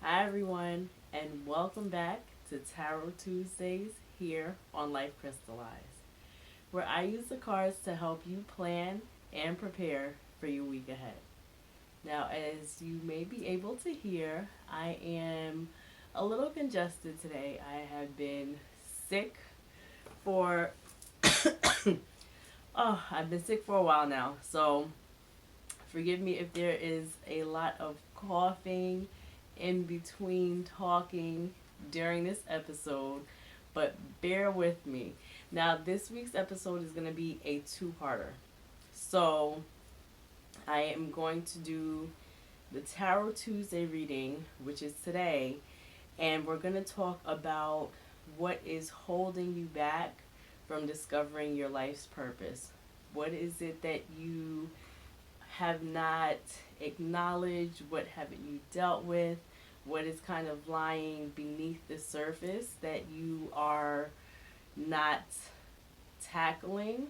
Hi, everyone, and welcome back to Tarot Tuesdays here on Life Crystallized, where I use the cards to help you plan and prepare for your week ahead. Now, as you may be able to hear, I am a little congested today. I have been sick for, I've been sick for a while now, so forgive me if there is a lot of coughing in between talking during this episode, but bear with me. Now, this week's episode is going to be a two-parter. So, I am going to do the Tarot Tuesday reading, which is today, and we're going to talk about what is holding you back from discovering your life's purpose. What is it that you have not acknowledged? What haven't you dealt with? What is kind of lying beneath the surface that you are not tackling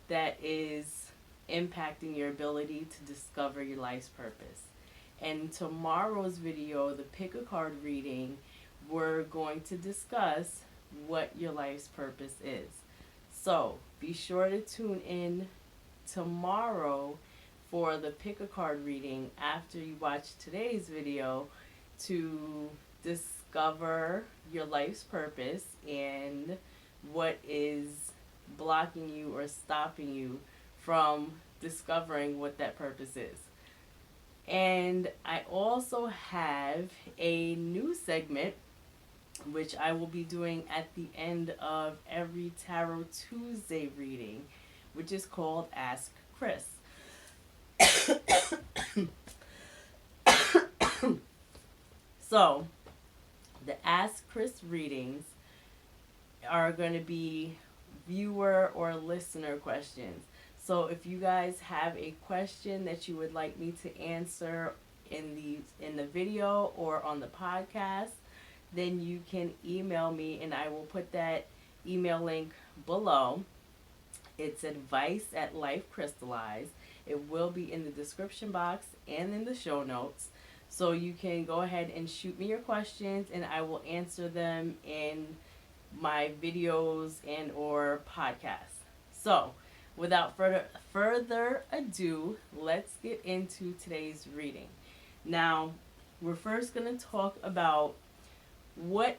that is impacting your ability to discover your life's purpose? And tomorrow's video, the pick a card reading, we're going to discuss what your life's purpose is. So be sure to tune in tomorrow for the pick a card reading after you watch today's video to discover your life's purpose and what is blocking you or stopping you from discovering what that purpose is. And I also have a new segment which I will be doing at the end of every Tarot Tuesday reading, which is called Ask Chris. So, the Ask Chris readings are going to be viewer or listener questions. So, if you guys have a question that you would like me to answer in the video or on the podcast, then you can email me and I will put that email link below. It's advice@lifecrystallized. It will be in the description box and in the show notes. So you can go ahead and shoot me your questions and I will answer them in my videos and or podcasts. So without further ado, let's get into today's reading. Now, we're first going to talk about what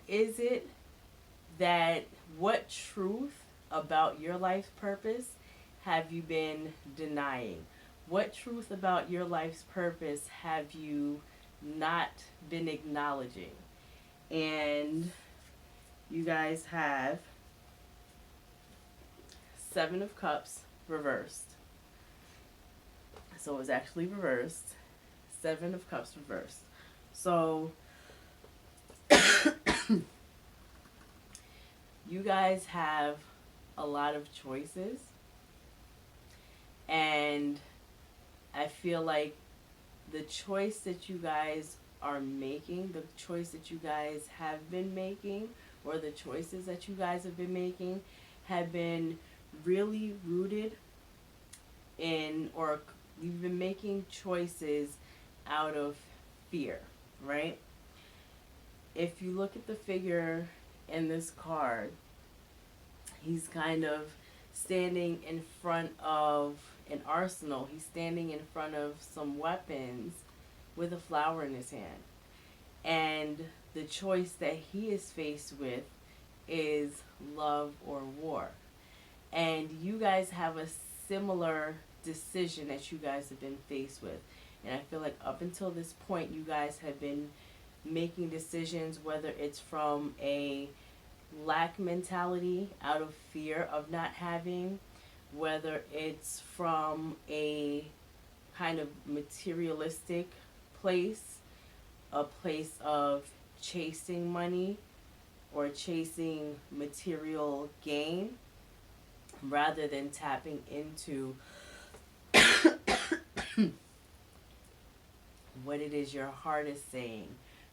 truth about your life's purpose have you been denying? What truth about your life's purpose have you not been acknowledging? And you guys have Seven of Cups reversed. So it's actually reversed. Seven of Cups reversed. So you guys have a lot of choices, and I feel like the choice that you guys are making, the choice that you guys have been making, or the choices that you guys have been making have been really rooted in, or you've been making choices out of fear, right? If you look at the figure in this card, he's kind of standing in front of an arsenal. He's standing in front of some weapons with a flower in his hand. And the choice that he is faced with is love or war. And you guys have a similar decision that you guys have been faced with. And I feel like up until this point, you guys have been making decisions, whether it's from a lack mentality out of fear of not having, whether it's from a kind of materialistic place, a place of chasing money or chasing material gain, rather than tapping into what it is your heart is saying,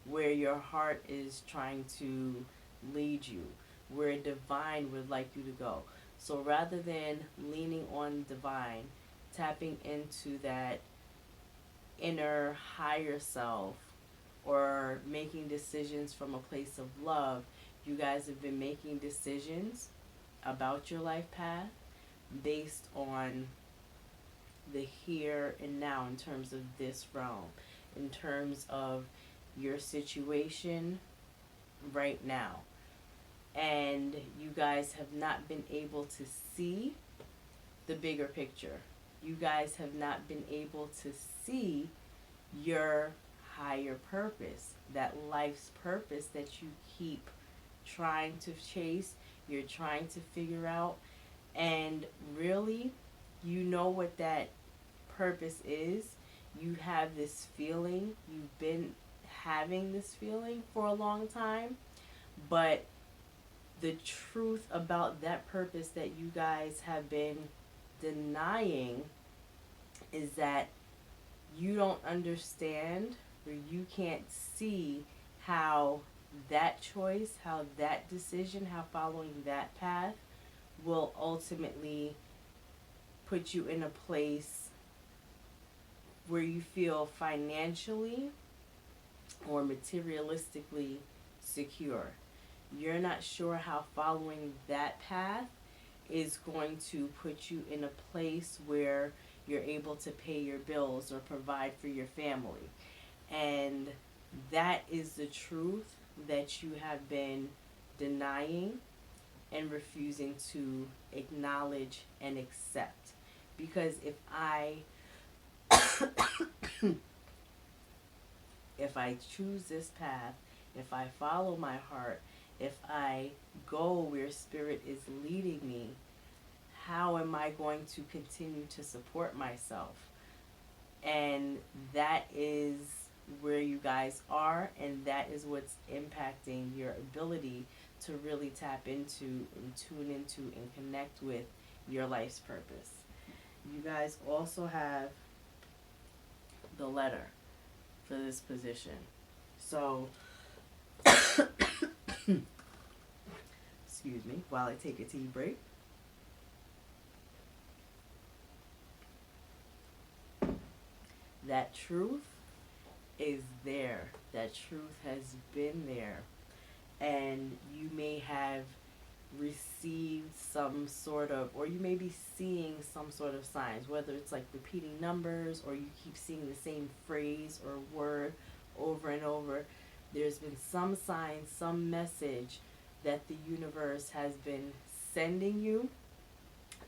where your heart is trying to lead you, where divine would like you to go. So rather than leaning on divine, tapping into that inner higher self, or making decisions from a place of love. You guys have been making decisions about your life path based on the here and now, in terms of this realm, in terms of your situation right now. And you guys have not been able to see the bigger picture. You guys have not been able to see your higher purpose, that life's purpose that you keep trying to chase, you're trying to figure out. And really, you know what that purpose is. You have this feeling, you've been having this feeling for a long time, but the truth about that purpose that you guys have been denying is that you don't understand, or you can't see how that choice, how that decision, how following that path will ultimately put you in a place where you feel financially or materialistically secure. You're not sure how following that path is going to put you in a place where you're able to pay your bills or provide for your family. And that is the truth that you have been denying and refusing to acknowledge and accept. Because if I choose this path, if I follow my heart, if I go where spirit is leading me, how am I going to continue to support myself? And that is where you guys are, and that is what's impacting your ability to really tap into and tune into and connect with your life's purpose. You guys also have the letter for this position. So, excuse me while I take a tea break. That truth is there. That truth has been there. And you may have received some sort of, or you may be seeing some sort of signs, whether it's like repeating numbers or you keep seeing the same phrase or word over and over. There's been some sign, some message that the universe has been sending you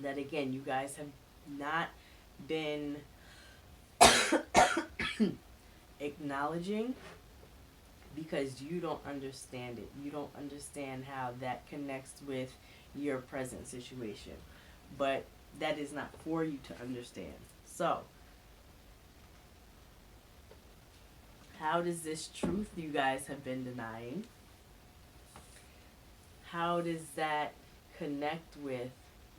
that, again, you guys have not been acknowledging, because you don't understand it. You don't understand how that connects with your present situation. But that is not for you to understand. So, how does this truth you guys have been denying, how does that connect with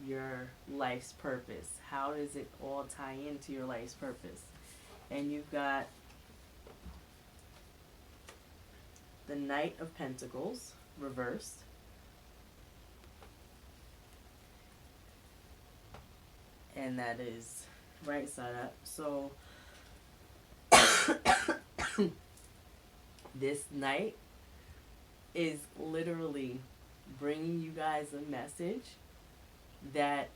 your life's purpose? How does it all tie into your life's purpose? And you've got the Knight of Pentacles reversed, and that is right side up. So this Knight is literally bringing you guys a message that,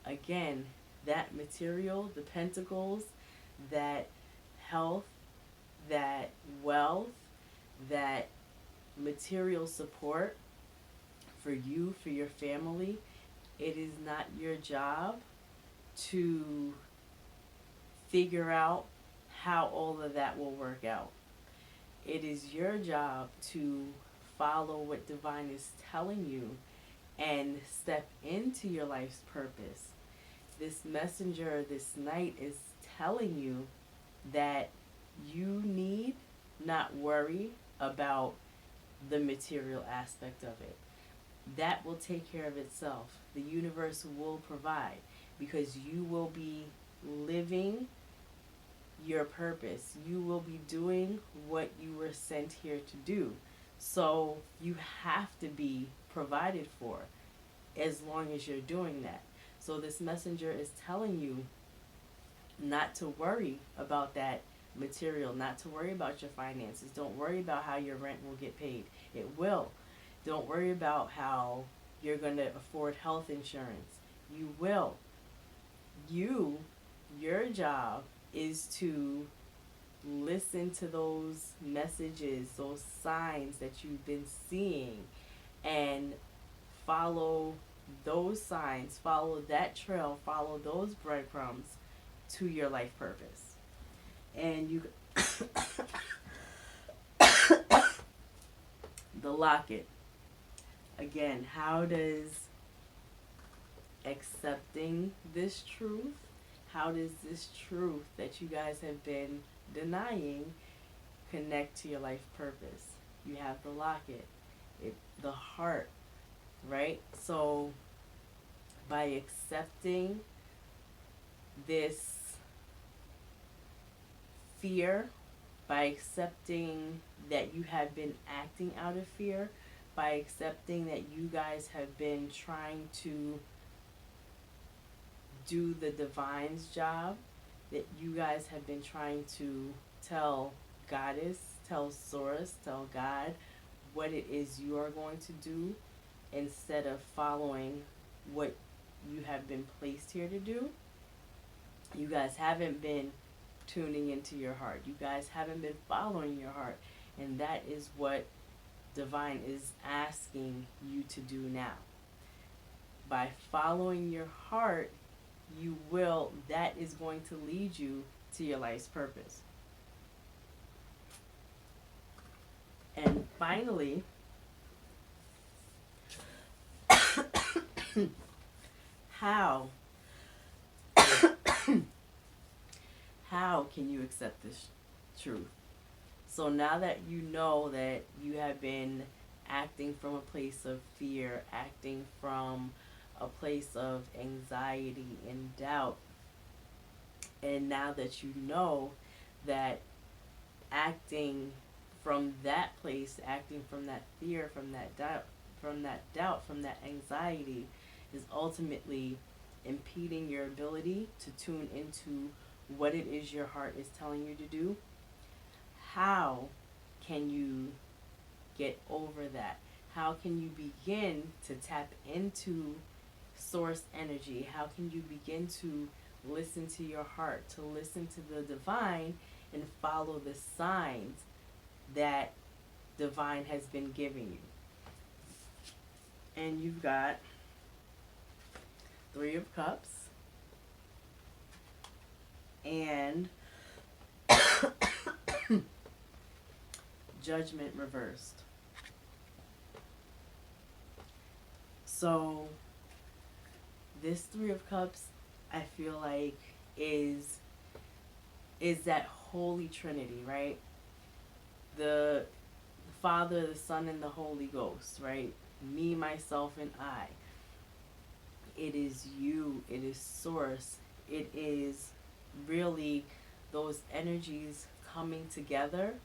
again, that material, the pentacles, that health, that wealth, that material support for you, for your family, it is not your job to figure out how all of that will work out. It is your job to follow what divine is telling you and step into your life's purpose. This messenger, this Knight, is telling you that you need not worry about the material aspect of it. That will take care of itself. The universe will provide, because you will be living your purpose. You will be doing what you were sent here to do. So you have to be provided for as long as you're doing that. So this messenger is telling you not to worry about that material, not to worry about your finances. Don't worry about how your rent will get paid. It will. Don't worry about how you're going to afford health insurance. You will. Your job is to listen to those messages, those signs that you've been seeing, and follow those signs, follow that trail, follow those breadcrumbs to your life purpose. And you, the locket. Again, how does accepting this truth, how does this truth that you guys have been denying connect to your life purpose? You have the locket, the heart, right? So by accepting this fear, by accepting that you have been acting out of fear, by accepting that you guys have been trying to do the divine's job, that you guys have been trying to tell Goddess, tell Source, tell God what it is you are going to do instead of following what you have been placed here to do. You guys haven't been tuning into your heart. You guys haven't been following your heart. And that is what Divine is asking you to do now. By following your heart, that is going to lead you to your life's purpose. And finally, how can you accept this truth? So now that you know that you have been acting from a place of fear, acting from a place of anxiety and doubt, and now that you know that acting from that place, acting from that fear, from that doubt, from that anxiety, is ultimately impeding your ability to tune into what it is your heart is telling you to do, how can you get over that? How can you begin to tap into source energy? How can you begin to listen to your heart, to listen to the divine, and follow the signs that divine has been giving you? And you've got 3 of Cups and Judgment reversed. So this 3 of Cups, I feel like, is that Holy Trinity, right? The Father, the Son, and the Holy Ghost, right? Me, myself, and I. It is you, it is Source, it is really those energies coming together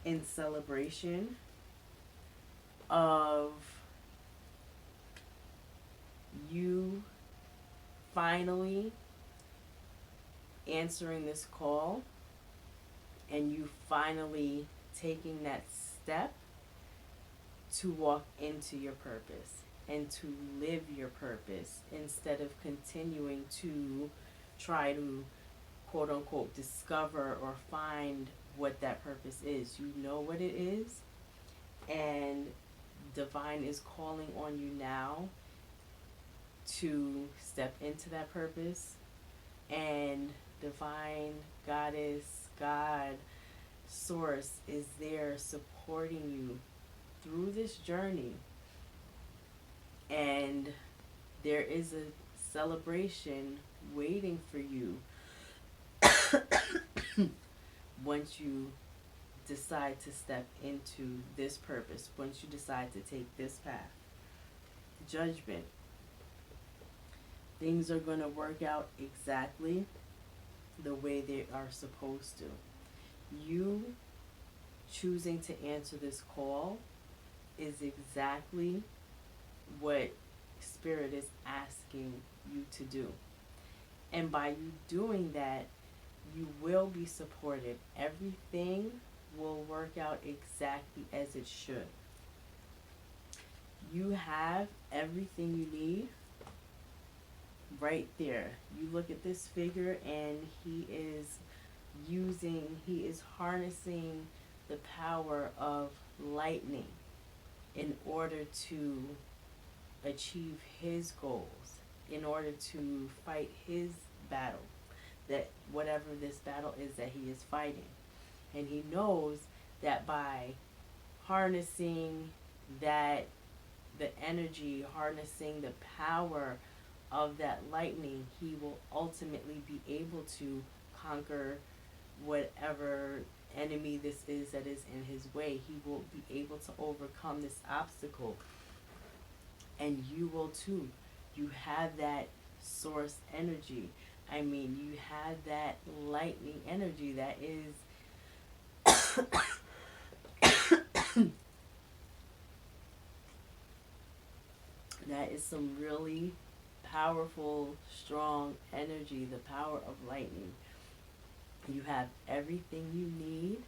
in celebration of you finally answering this call and you finally taking that step to walk into your purpose and to live your purpose instead of continuing to try to quote unquote discover or find what that purpose is. You know what it is, and divine is calling on you now to step into that purpose, and divine, Goddess, God, Source is there supporting you through this journey. And there is a celebration waiting for you once you decide to step into this purpose, once you decide to take this path. Judgment. Things are going to work out exactly the way they are supposed to. You choosing to answer this call is exactly what Spirit is asking you to do. And by you doing that, You will be supported. Everything will work out exactly as it should. You have everything you need right there. You look at this figure and he is harnessing the power of lightning in order to achieve his goals, in order to fight his battle, that whatever this battle is that he is fighting. And he knows that by harnessing that, the energy, harnessing the power of that lightning, he will ultimately be able to conquer whatever enemy this is that is in his way. He will be able to overcome this obstacle. And you will too. You have that source energy. I mean, you have that lightning energy that is that is some really powerful, strong energy, the power of lightning. You have everything you need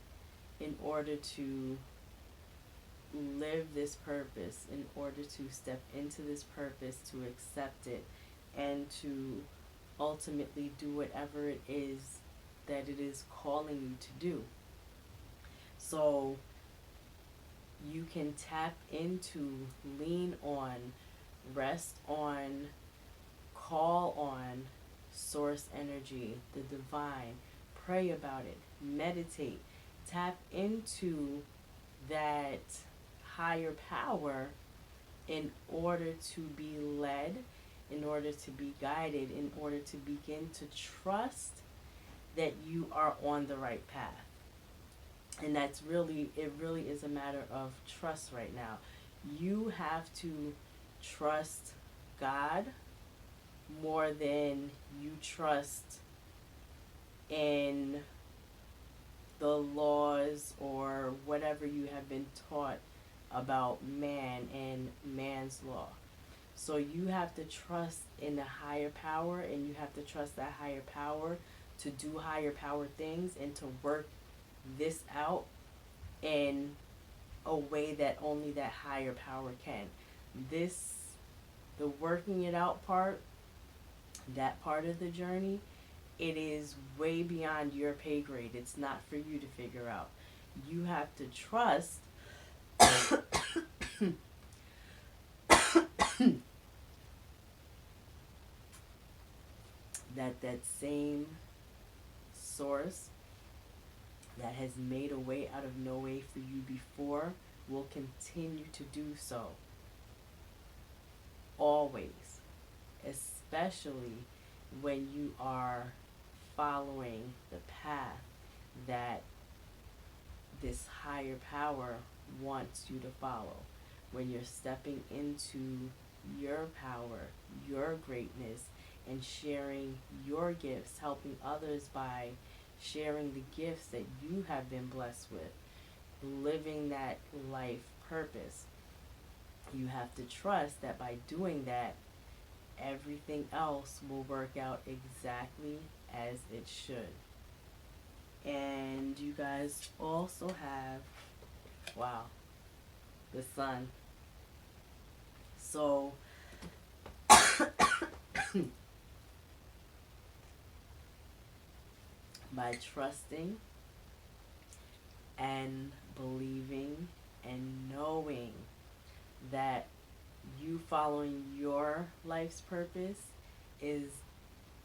in order to live this purpose, in order to step into this purpose, to accept it, and to ultimately do whatever it is that it is calling you to do. So you can tap into, lean on, rest on, call on source energy, the divine, pray about it, meditate, tap into that higher power in order to be led, in order to be guided, in order to begin to trust that you are on the right path. And it really is a matter of trust right now. You have to trust God more than you trust in the laws or whatever you have been taught about man and man's law. So you have to trust in the higher power, and you have to trust that higher power to do higher power things and to work this out in a way that only that higher power can. The working it out part, that part of the journey, it is way beyond your pay grade. It's not for you to figure out. You have to trust that same source that has made a way out of no way for you before will continue to do so. Always. Especially when you are following the path that this higher power wants you to follow. When you're stepping into your power, your greatness, and sharing your gifts, helping others by sharing the gifts that you have been blessed with, living that life purpose. You have to trust that by doing that, everything else will work out exactly as it should. And you guys also have, wow, the sun. So by trusting and believing and knowing that you following your life's purpose is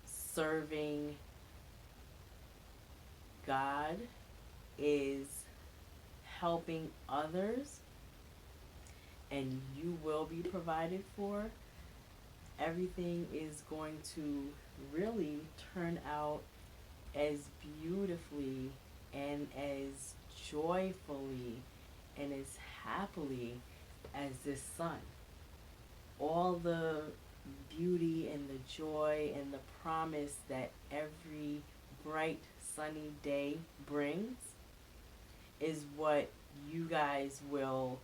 serving God, is helping others, and you will be provided for, everything is going to really turn out as beautifully and as joyfully and as happily as this sun. All the beauty and the joy and the promise that every bright sunny day brings is what you guys will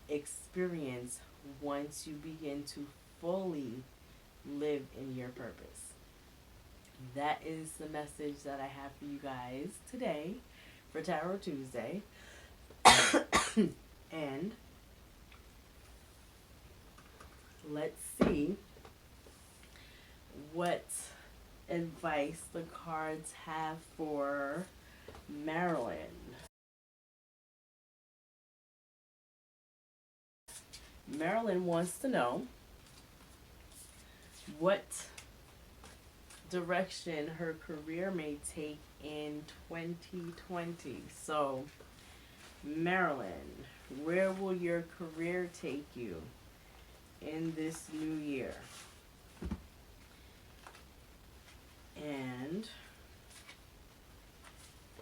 experience once you begin to fully live in your purpose. that is the message that I have for you guys today for Tarot Tuesday. And let's see what advice the cards have for Marilyn. Marilyn wants to know what direction her career may take in 2020. So, Marilyn, where will your career take you in this new year? And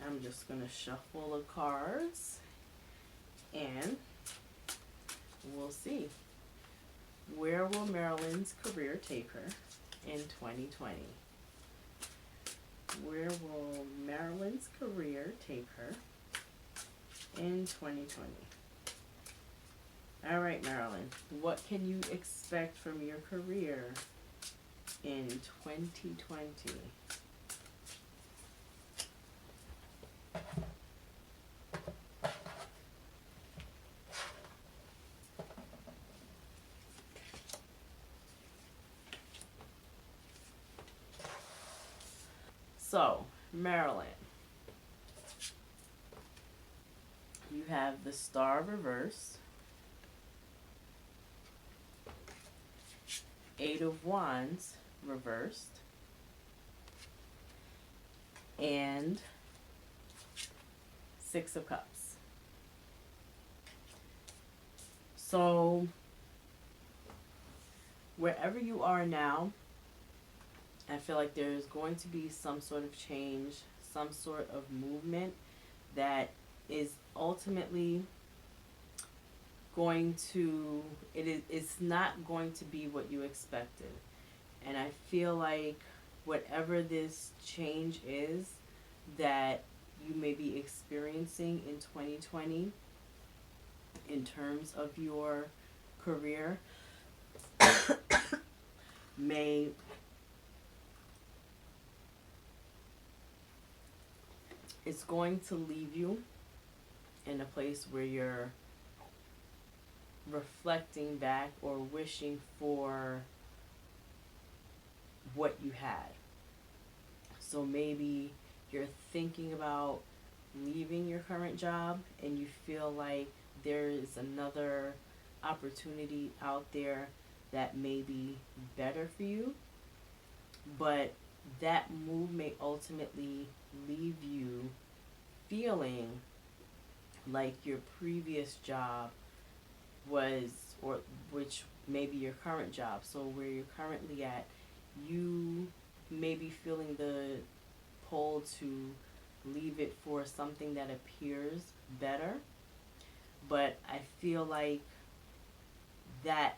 I'm just going to shuffle the cards and we'll see. Where will Marilyn's career take her in 2020? Where will Marilyn's career take her in 2020? All right, Marilyn, what can you expect from your career in 2020? So, Marilyn, you have the Star reversed, Eight of Wands reversed, and Six of Cups. So, wherever you are now, I feel like there's going to be some sort of change, some sort of movement that is ultimately going to, it's not going to be what you expected. And I feel like whatever this change is that you may be experiencing in 2020 in terms of your career may it's going to leave you in a place where you're reflecting back or wishing for what you had. So maybe you're thinking about leaving your current job and you feel like there is another opportunity out there that may be better for you, but that move may ultimately leave you feeling like your previous job was, or which may be your current job, so where you're currently at, you may be feeling the pull to leave it for something that appears better. But I feel like that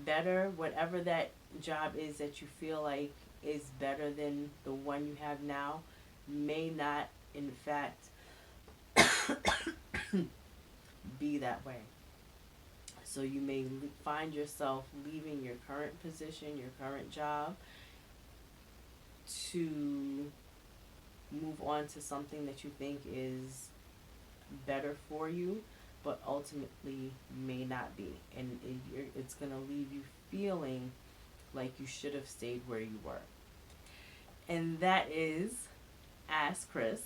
better, whatever that job is that you feel like is better than the one you have now, may not in fact be that way. So you may find yourself leaving your current position, your current job, to move on to something that you think is better for you, but ultimately may not be. And it's going to leave you feeling like you should have stayed where you were. And that is Ask Chris.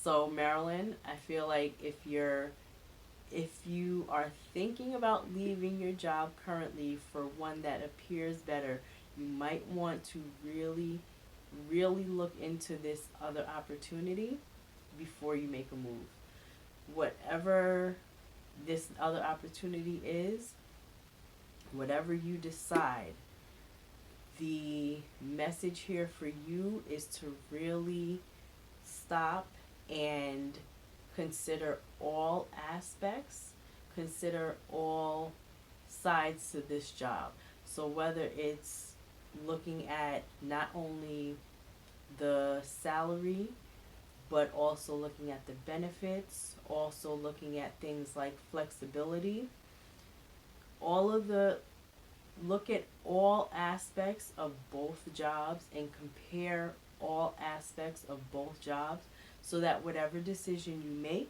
So Marilyn, I feel like if you are thinking about leaving your job currently for one that appears better, you might want to really look into this other opportunity before you make a move. Whatever this other opportunity is, whatever you decide, the message here for you is to really stop and consider all aspects, consider all sides to this job. So whether it's looking at not only the salary, but also looking at the benefits, also looking at things like flexibility, all of the look at all aspects of both jobs and compare all aspects of both jobs so that whatever decision you make,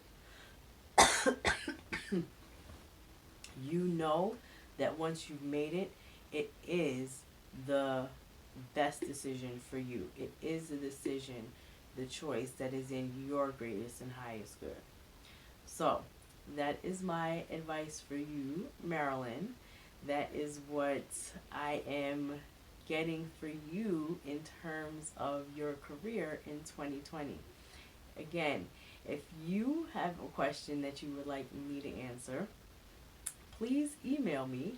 you know that once you've made it, it is the best decision for you. It is the decision, the choice that is in your greatest and highest good. So, that is my advice for you, Marilyn. That is what I am getting for you in terms of your career in 2020. Again, if you have a question that you would like me to answer, please email me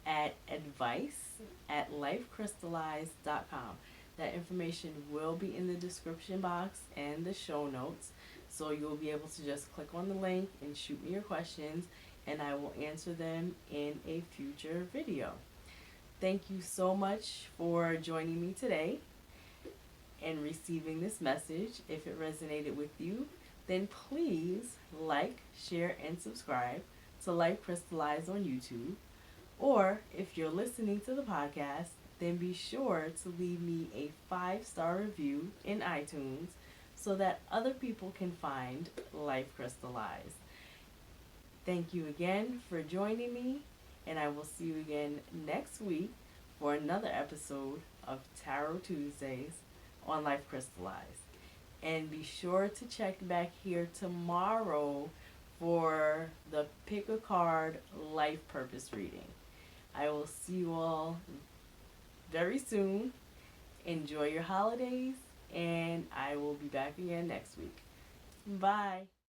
at advice@lifecrystallized.com. That information will be in the description box and the show notes. So you'll be able to just click on the link and shoot me your questions, and I will answer them in a future video. Thank you so much for joining me today and receiving this message. If it resonated with you, then please like, share, and subscribe to Life Crystallized on YouTube. Or if you're listening to the podcast, then be sure to leave me a 5-star review in iTunes so that other people can find Life Crystallized. Thank you again for joining me, and I will see you again next week for another episode of Tarot Tuesdays on Life Crystallized. And be sure to check back here tomorrow for the Pick a Card Life Purpose reading. I will see you all very soon. Enjoy your holidays, and I will be back again next week. Bye.